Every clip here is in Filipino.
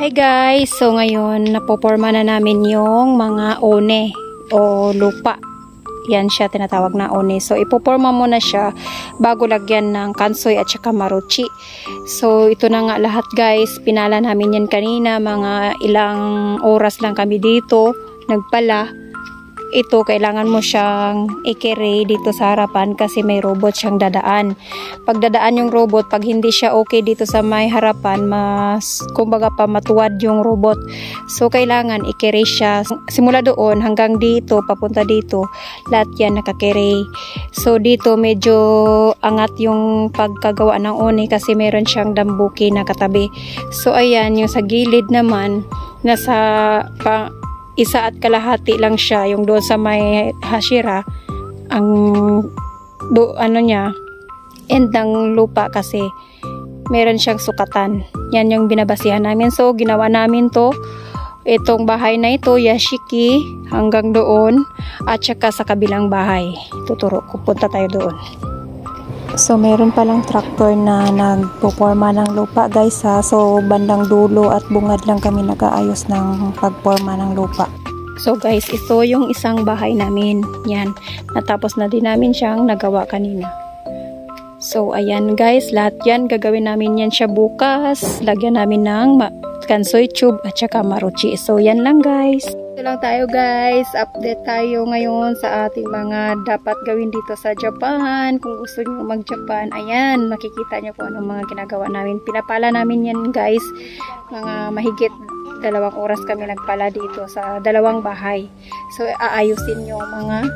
Hi guys! So ngayon, napoporma na namin yung mga one o lupa. Yan siya, tinatawag na one. So ipoporma muna siya bago lagyan ng kansoy at saka maruchi. So ito na nga lahat guys. Pinala namin yan kanina. Mga ilang oras lang kami dito. Nagpala. Ito, kailangan mo siyang i-carry dito sa harapan kasi may robot siyang dadaan. Pag dadaan yung robot, pag hindi siya okay dito sa may harapan, kumbaga pa matuwad yung robot. So, kailangan i-carry siya. Simula doon hanggang dito, papunta dito, lahat yan nakakarry. So, dito medyo angat yung pagkagawa ng one kasi meron siyang dambuki na katabi. So, ayan, yung sa gilid naman, nasa isa at kalahati lang siya, yung doon sa may hashira ang ano niya end ng lupa kasi meron siyang sukatan. Yan yung binabasihan namin. So ginawa namin to, itong bahay na ito, Yashiki, hanggang doon at saka sa kabilang bahay. Tuturo ko, punta tayo doon. So meron palang tractor na nagpoporma ng lupa guys ha. So bandang dulo at bungad lang kami nag-aayos ng pagporma ng lupa. So guys, ito yung isang bahay namin. Yan, natapos na din namin siyang nagawa kanina. So ayan guys, lahat yan gagawin namin yan siya bukas. Lagyan namin ng kansoy tube at saka maruchi. So yan lang guys. Ito lang tayo guys, update tayo ngayon sa ating mga dapat gawin dito sa Japan. Kung gusto nyo mag-Japan, ayan, makikita nyo kung anong mga ginagawa namin. Pinapala namin yan guys, mga mahigit 2 oras kami nagpala dito sa 2 bahay. So aayusin yung mga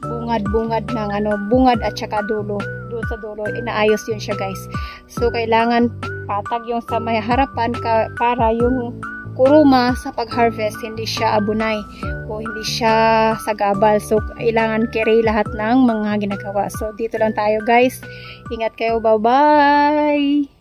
bungad-bungad ng bungad at saka dulo. Doon sa dulo, inaayos yun siya guys. So kailangan patag yung sa may harapan para yung kuruma sa pag-harvest hindi siya abunay o hindi siya sagabal. So kailangan carry lahat ng mga ginagawa. So dito lang tayo guys. Ingat kayo, bye bye.